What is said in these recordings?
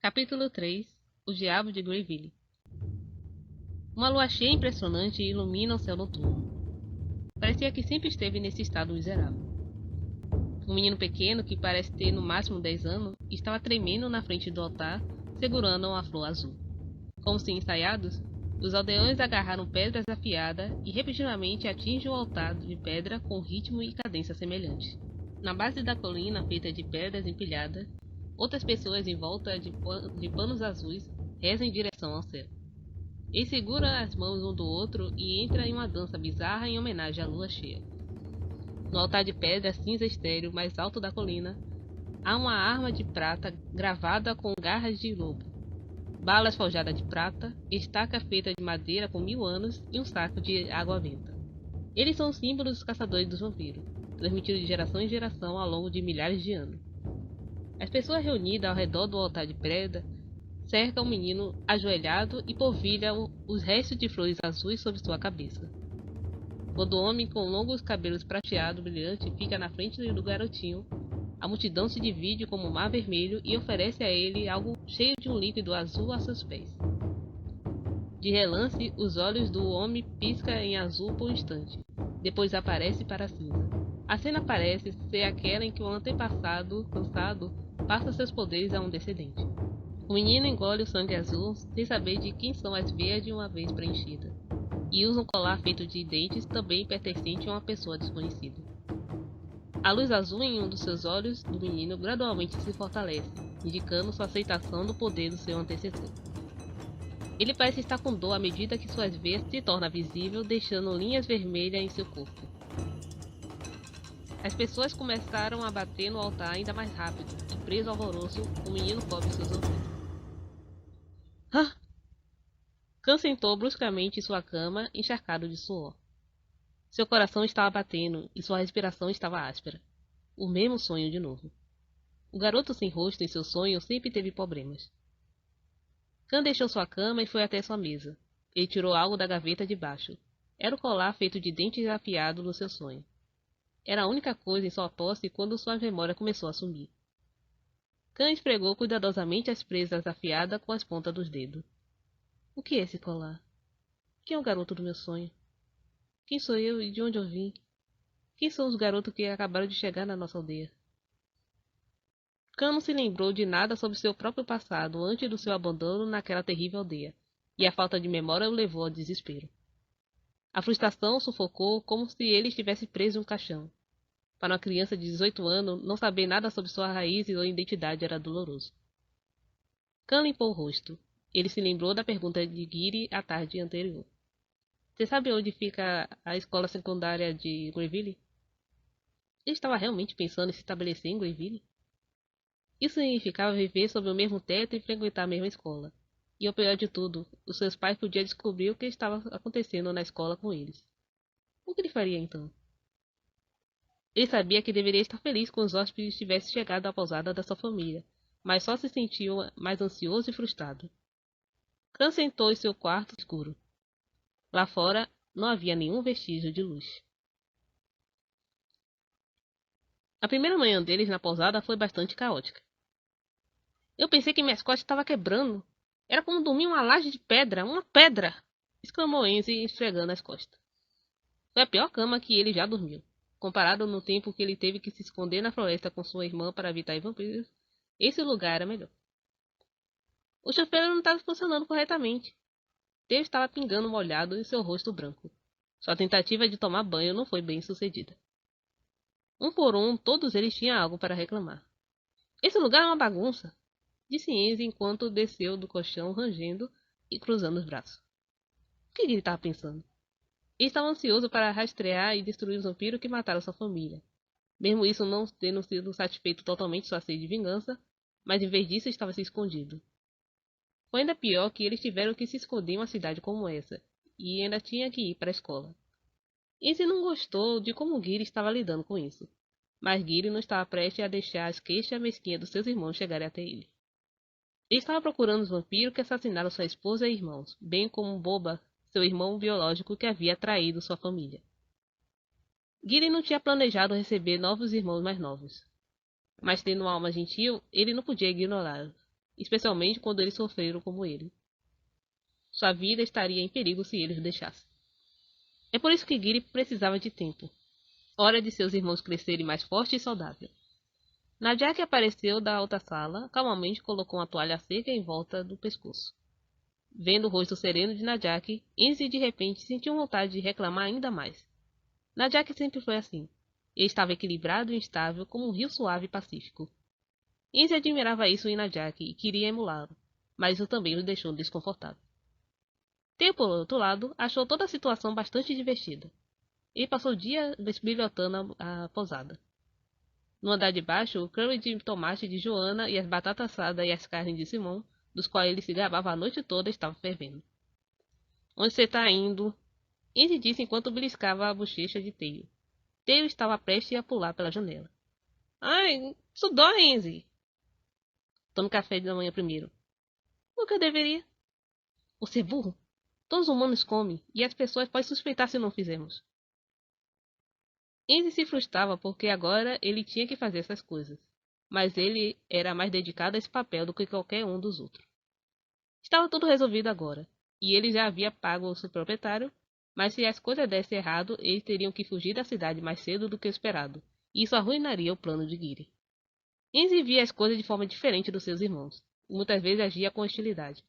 Capítulo 3. O Diabo de Greyville. Uma lua cheia impressionante ilumina o céu noturno. Parecia que sempre esteve nesse estado miserável. Um menino pequeno, que parece ter no máximo 10 anos, estava tremendo na frente do altar, segurando uma flor azul. Como se ensaiados, os aldeões agarraram pedras afiadas e repetidamente atingem o altar de pedra com ritmo e cadência semelhantes. Na base da colina, feita de pedras empilhadas, outras pessoas em volta de panos azuis rezam em direção ao céu. Eles seguram as mãos um do outro e entram em uma dança bizarra em homenagem à lua cheia. No altar de pedra cinza estéril mais alto da colina, há uma arma de prata gravada com garras de lobo, balas forjadas de prata, estaca feita de madeira com 1000 anos e um saco de água-benta. Eles são os símbolos dos caçadores dos vampiros, transmitidos de geração em geração ao longo de milhares de anos. As pessoas reunidas ao redor do altar de pedra cercam o menino ajoelhado e polvilham os restos de flores azuis sobre sua cabeça. Quando o homem com longos cabelos prateados brilhantes fica na frente do garotinho, a multidão se divide como um mar vermelho e oferece a ele algo cheio de um líquido azul a seus pés. De relance, os olhos do homem piscam em azul por um instante, depois aparece para a cinza. A cena parece ser aquela em que um antepassado, cansado, passa seus poderes a um descendente. O menino engole o sangue azul sem saber de quem são as veias de uma vez preenchidas, e usa um colar feito de dentes também pertencente a uma pessoa desconhecida. A luz azul em um dos seus olhos do menino gradualmente se fortalece, indicando sua aceitação do poder do seu antecessor. Ele parece estar com dor à medida que suas veias se tornam visíveis, deixando linhas vermelhas em seu corpo. As pessoas começaram a bater no altar ainda mais rápido, e preso ao alvoroço, o menino cobre seus ouvidos. Ah! Khan sentou bruscamente em sua cama, encharcado de suor. Seu coração estava batendo e sua respiração estava áspera. O mesmo sonho de novo. O garoto sem rosto em seu sonho sempre teve problemas. Khan deixou sua cama e foi até sua mesa. Ele tirou algo da gaveta de baixo. Era o colar feito de dentes afiados no seu sonho. Era a única coisa em sua posse quando sua memória começou a sumir. Khan esfregou cuidadosamente as presas afiadas com as pontas dos dedos. O que é esse colar? Quem é o garoto do meu sonho? Quem sou eu e de onde eu vim? Quem são os garotos que acabaram de chegar na nossa aldeia? Khan não se lembrou de nada sobre seu próprio passado antes do seu abandono naquela terrível aldeia, e a falta de memória o levou ao desespero. A frustração o sufocou como se ele estivesse preso em um caixão. Para uma criança de 18 anos, não saber nada sobre sua raiz ou identidade era doloroso. Khan limpou o rosto. Ele se lembrou da pergunta de Giri a tarde anterior. Você sabe onde fica a escola secundária de Greyville? Ele estava realmente pensando em se estabelecer em Greyville? Isso significava viver sob o mesmo teto e frequentar a mesma escola. E o pior de tudo, os seus pais podiam descobrir o que estava acontecendo na escola com eles. O que ele faria então? Ele sabia que deveria estar feliz quando os hóspedes tivessem chegado à pousada da sua família, mas só se sentiu mais ansioso e frustrado. Khan sentou em seu quarto escuro. Lá fora não havia nenhum vestígio de luz. A primeira manhã deles na pousada foi bastante caótica. Eu pensei que minhas costas estavam quebrando. Era como dormir em uma laje de pedra, uma pedra! Exclamou Enzi, esfregando as costas. Foi a pior cama que ele já dormiu. Comparado no tempo que ele teve que se esconder na floresta com sua irmã para evitar vampiros, esse lugar era melhor. O chuveiro não estava funcionando corretamente. Deus estava pingando molhado em seu rosto branco. Sua tentativa de tomar banho não foi bem sucedida. Um por um, todos eles tinham algo para reclamar. Esse lugar é uma bagunça, disse Enzi enquanto desceu do colchão rangendo e cruzando os braços. O que ele estava pensando? Ele estava ansioso para rastrear e destruir os vampiros que mataram sua família. Mesmo isso não tendo sido satisfeito totalmente sua sede de vingança, mas em vez disso estava se escondido. Foi ainda pior que eles tiveram que se esconder em uma cidade como essa, e ainda tinha que ir para a escola. Enzi não gostou de como Giri estava lidando com isso, mas Giri não estava prestes a deixar as queixas mesquinhas dos seus irmãos chegarem até ele. Ele estava procurando os vampiros que assassinaram sua esposa e irmãos, bem como Boba, seu irmão biológico que havia traído sua família. Giri não tinha planejado receber novos irmãos mais novos, mas tendo uma alma gentil, ele não podia ignorá-los. especialmente quando eles sofreram como ele. Sua vida estaria em perigo se eles o deixassem. É por isso que Giri precisava de tempo. Hora de seus irmãos crescerem mais forte e saudável. Najak apareceu da outra sala, calmamente colocou uma toalha seca em volta do pescoço. Vendo o rosto sereno de Najak, Enzi de repente sentiu vontade de reclamar ainda mais. Najak sempre foi assim. Ele estava equilibrado e instável como um rio suave e pacífico. Enzi admirava isso em Najak e queria emulá-lo, mas isso também o deixou desconfortável. Theo, por outro lado, achou toda a situação bastante divertida. Ele passou o dia bisbilhotando a pousada. No andar de baixo, o curry de tomate de Joana e as batatas assadas e as carnes de Simão, dos quais ele se gabava a noite toda, estavam fervendo. Onde você está indo? Enzi disse enquanto beliscava a bochecha de Theo. Theo estava prestes a pular pela janela. Ai, isso dói, Enzi. Tome café da manhã primeiro. O que eu deveria? Você é burro? Todos os humanos comem, e as pessoas podem suspeitar se não fizermos. Enzi se frustrava porque agora ele tinha que fazer essas coisas, mas ele era mais dedicado a esse papel do que qualquer um dos outros. Estava tudo resolvido agora, e ele já havia pago o seu proprietário, mas se as coisas dessem errado, eles teriam que fugir da cidade mais cedo do que o esperado, e isso arruinaria o plano de Giri. Enzi via as coisas de forma diferente dos seus irmãos, e muitas vezes agia com hostilidade.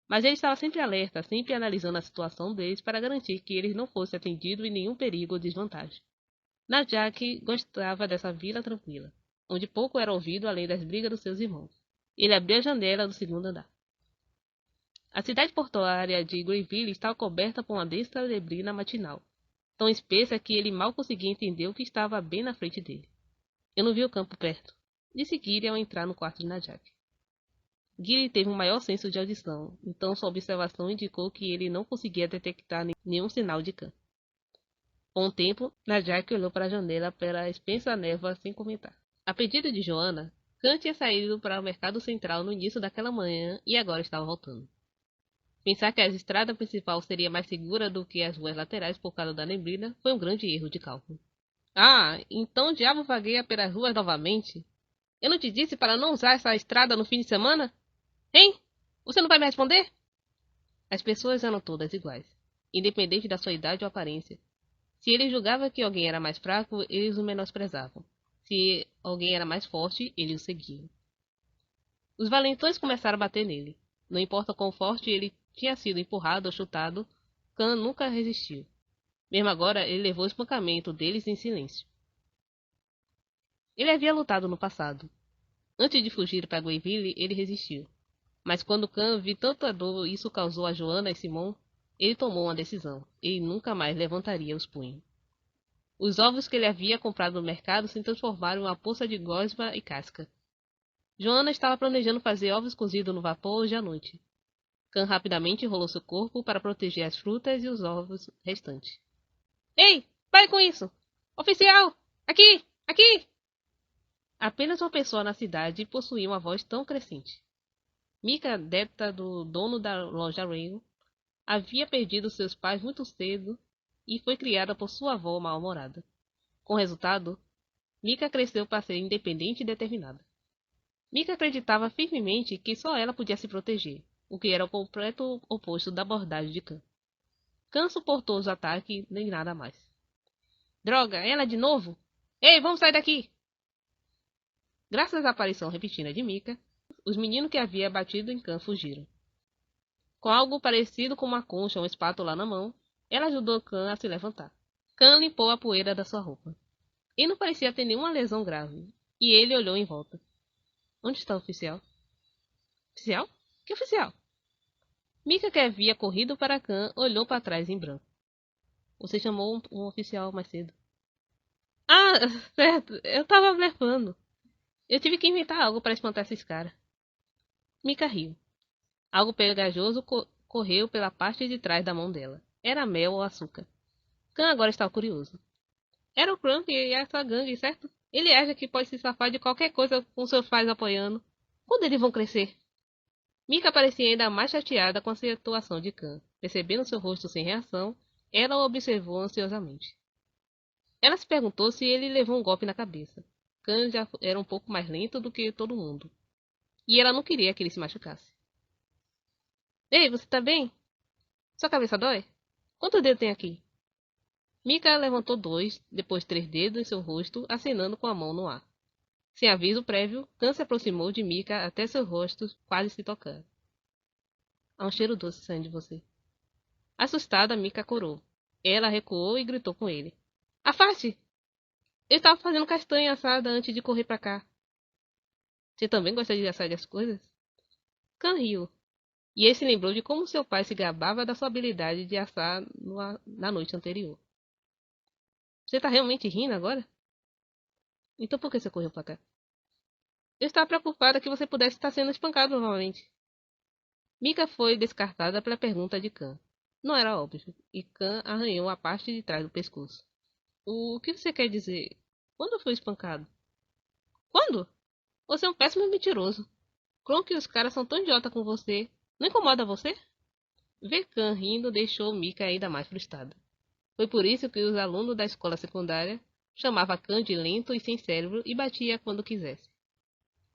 Mas ele estava sempre alerta, sempre analisando a situação deles para garantir que eles não fossem atendidos em nenhum perigo ou desvantagem. Najak gostava dessa vila tranquila, onde pouco era ouvido além das brigas dos seus irmãos. Ele abriu a janela do segundo andar. A cidade portuária de Greenville estava coberta por uma densa neblina matinal, tão espessa que ele mal conseguia entender o que estava bem na frente dele. Eu não vi o campo perto, disse Giri ao entrar no quarto de Najak. Giri teve um maior senso de audição, então sua observação indicou que ele não conseguia detectar nenhum sinal de cã. Com o tempo, Najak olhou para a janela pela espessa névoa sem comentar. A pedido de Joana, Khan tinha saído para o mercado central no início daquela manhã e agora estava voltando. Pensar que a estrada principal seria mais segura do que as ruas laterais por causa da neblina foi um grande erro de cálculo. Ah, então o diabo vagueia pelas ruas novamente? Eu não te disse para não usar essa estrada no fim de semana? Hein? Você não vai me responder? As pessoas eram todas iguais, independente da sua idade ou aparência. Se ele julgava que alguém era mais fraco, eles o menosprezavam. Se alguém era mais forte, eles o seguiam. Os valentões começaram a bater nele. Não importa quão forte ele tinha sido empurrado ou chutado, Khan nunca resistiu. Mesmo agora, ele levou o espancamento deles em silêncio. Ele havia lutado no passado. Antes de fugir para Greenville, ele resistiu. Mas quando Khan viu tanta dor isso causou a Joana e Simon, ele tomou uma decisão. Ele nunca mais levantaria os punhos. Os ovos que ele havia comprado no mercado se transformaram em uma poça de gosma e casca. Joana estava planejando fazer ovos cozidos no vapor hoje à noite. Khan rapidamente enrolou seu corpo para proteger as frutas e os ovos restantes. Ei, pare com isso! Oficial! Aqui! Aqui! Apenas uma pessoa na cidade possuía uma voz tão crescente. Mika, neta do dono da loja Rainbow, havia perdido seus pais muito cedo e foi criada por sua avó mal-humorada. Com resultado, Mika cresceu para ser independente e determinada. Mika acreditava firmemente que só ela podia se proteger, o que era o completo oposto da abordagem de Khan. Khan suportou os ataques nem nada mais. Droga, ela de novo? Ei, vamos sair daqui! Graças à aparição repentina de Mika, os meninos que havia batido em Khan fugiram. Com algo parecido com uma concha ou uma espátula na mão, ela ajudou Khan a se levantar. Khan limpou a poeira da sua roupa. Ele não parecia ter nenhuma lesão grave, e ele olhou em volta. Onde está o oficial? Oficial? Que oficial? Mika, que havia corrido para Khan, olhou para trás em branco. Você chamou um oficial mais cedo. Ah, certo. Eu estava blefando. Eu tive que inventar algo para espantar esses caras. Mika riu. Algo pegajoso correu pela parte de trás da mão dela. Era mel ou açúcar. Khan agora estava curioso. Era o Crump e a sua gangue, certo? Ele acha que pode se safar de qualquer coisa com seus pais apoiando. Quando eles vão crescer? Mika parecia ainda mais chateada com a situação de Khan. Percebendo seu rosto sem reação, ela o observou ansiosamente. Ela se perguntou se ele levou um golpe na cabeça. Khan já era um pouco mais lento do que todo mundo. e ela não queria que ele se machucasse. Ei, você tá bem? Sua cabeça dói? Quantos dedos tem aqui? Mika levantou 2, depois 3 dedos em seu rosto, acenando com a mão no ar. Sem aviso prévio, Khan se aproximou de Mika até seu rosto quase se tocar. Há um cheiro doce saindo de você. Assustada, Mika corou. Ela recuou e gritou com ele. Afaste! Eu estava fazendo castanha assada antes de correr para cá. Você também gosta de assar as coisas? Khan riu. E ele se lembrou de como seu pai se gabava da sua habilidade de assar na noite anterior. Você tá realmente rindo agora? Então por que você correu para cá? Eu estava preocupada que você pudesse estar sendo espancado novamente. Mika foi descartada pela pergunta de Khan. Não era óbvio, e Khan arranhou a parte de trás do pescoço. O que você quer dizer? Quando eu fui espancado? Quando? Você é um péssimo mentiroso. Como que os caras são tão idiota com você? Não incomoda você? Ver Khan rindo deixou Mika ainda mais frustrada. Foi por isso que os alunos da escola secundária chamavam Khan de lento e sem cérebro e batia quando quisesse.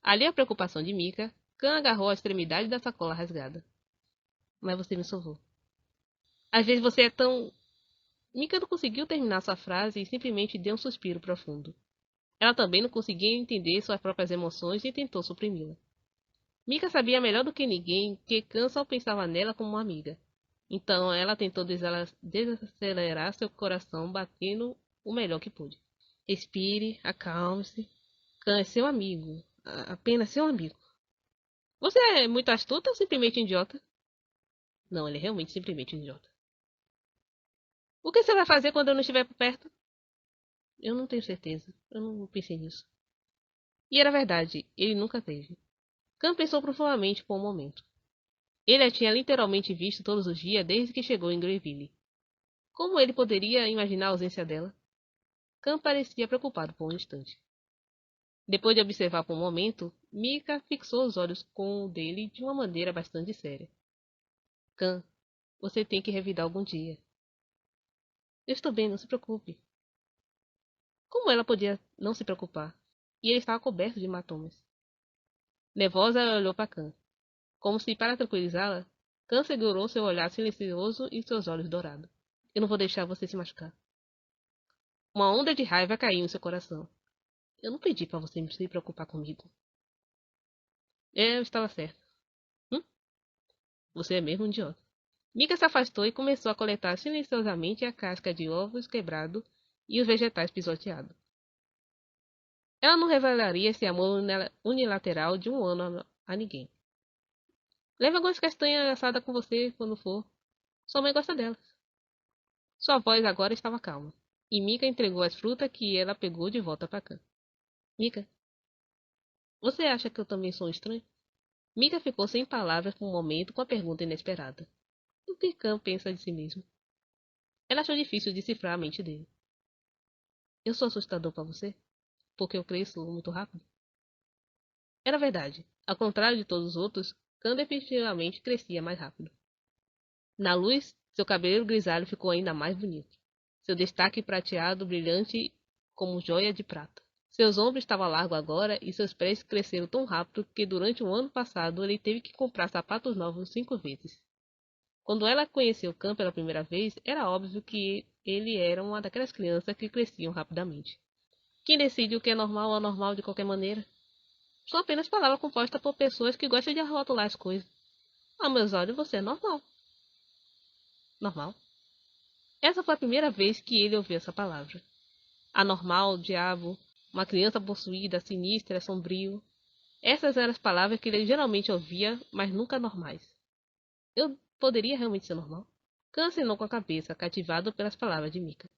Ali a preocupação de Mika, Khan agarrou a extremidade da sacola rasgada. Mas você me salvou. Às vezes você é tão... Mika não conseguiu terminar sua frase e simplesmente deu um suspiro profundo. Ela também não conseguia entender suas próprias emoções e tentou suprimi-la. Mika sabia melhor do que ninguém que Khan só pensava nela como uma amiga. Então ela tentou desacelerar seu coração, batendo o melhor que pôde. Respire, acalme-se. Khan é seu amigo. Apenas seu amigo. Você é muito astuta ou simplesmente idiota? Não, ele é realmente simplesmente idiota. O que você vai fazer quando eu não estiver por perto? Eu não tenho certeza. Eu não pensei nisso. E era verdade, ele nunca teve. Khan pensou profundamente por um momento. Ele a tinha literalmente visto todos os dias desde que chegou em Greyville. Como ele poderia imaginar a ausência dela? Khan parecia preocupado por um instante. Depois de observar por um momento, Mika fixou os olhos com o dele de uma maneira bastante séria. Khan, você tem que revidar algum dia. Eu estou bem, não se preocupe. Como ela podia não se preocupar? E ele estava coberto de hematomas. Nervosa, ela olhou para Khan. Como se para tranquilizá-la, Khan segurou seu olhar silencioso e seus olhos dourados. Eu não vou deixar você se machucar. Uma onda de raiva caiu em seu coração. Eu não pedi para você se preocupar comigo. Eu estava certo. Hum? Você é mesmo um idiota. Mika se afastou e começou a coletar silenciosamente a casca de ovos quebrado e os vegetais pisoteados. Ela não revelaria esse amor unilateral de um ano a ninguém. Leve algumas castanhas assadas com você quando for. Sua mãe gosta delas. Sua voz agora estava calma, e Mika entregou as frutas que ela pegou de volta para cá. Mika, você acha que eu também sou um estranho? Mika ficou sem palavras por um momento com a pergunta inesperada. O que Khan pensa de si mesmo? Ela achou difícil decifrar a mente dele. Eu sou assustador para você? Porque eu cresço muito rápido? Era verdade. Ao contrário de todos os outros, Khan definitivamente crescia mais rápido. Na luz, seu cabelo grisalho ficou ainda mais bonito. Seu destaque prateado brilhante como joia de prata. Seus ombros estavam largos agora e seus pés cresceram tão rápido que durante o ano passado ele teve que comprar sapatos novos 5 vezes. Quando ela conheceu Khan pela primeira vez, era óbvio que ele era uma daquelas crianças que cresciam rapidamente. Quem decide o que é normal ou anormal de qualquer maneira? São apenas palavras compostas por pessoas que gostam de rotular as coisas. A meus olhos, você é normal. Normal? Essa foi a primeira vez que ele ouviu essa palavra. Anormal, diabo, uma criança possuída, sinistra, sombrio. Essas eram as palavras que ele geralmente ouvia, mas nunca normais. Eu poderia realmente ser normal? Khan acenou com a cabeça, cativado pelas palavras de Mika.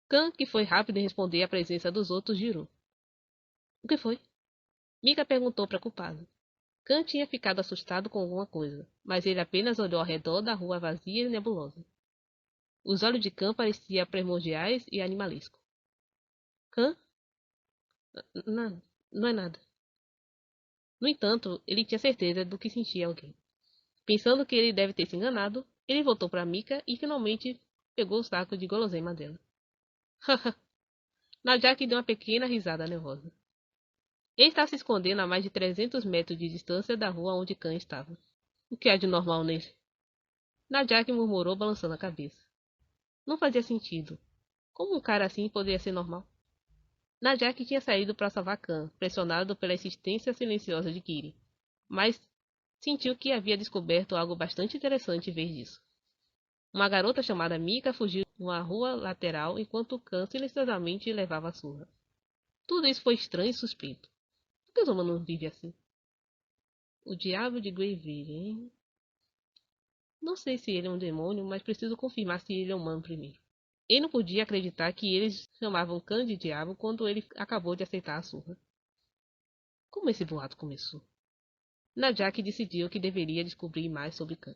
Khan, que foi rápido em responder à presença dos outros, girou. O que foi? Mika perguntou preocupado. Khan tinha ficado assustado com alguma coisa, mas ele apenas olhou ao redor da rua vazia e nebulosa. Os olhos de Khan pareciam primordiais e animalescos. Khan? Nada. Não é nada. No entanto, ele tinha certeza do que sentia alguém. Pensando que ele deve ter se enganado, ele voltou para Mika e finalmente pegou o saco de guloseima dela. Najak deu uma pequena risada nervosa. Ele está se escondendo a mais de 300 metros de distância da rua onde Khan estava. O que há de normal nele? Najak murmurou, balançando a cabeça. Não fazia sentido. Como um cara assim poderia ser normal? Najak tinha saído para salvar Khan, pressionado pela insistência silenciosa de Kiri, mas sentiu que havia descoberto algo bastante interessante em vez disso. Uma garota chamada Mika fugiu de uma rua lateral enquanto Khan silenciosamente levava a surra. Tudo isso foi estranho e suspeito. Por que os humanos vivem assim? O diabo de Greyville, hein? Não sei se ele é um demônio, mas preciso confirmar se ele é humano primeiro. Ele não podia acreditar que eles chamavam Khan de diabo quando ele acabou de aceitar a surra. Como esse boato começou? Najak decidiu que deveria descobrir mais sobre Khan.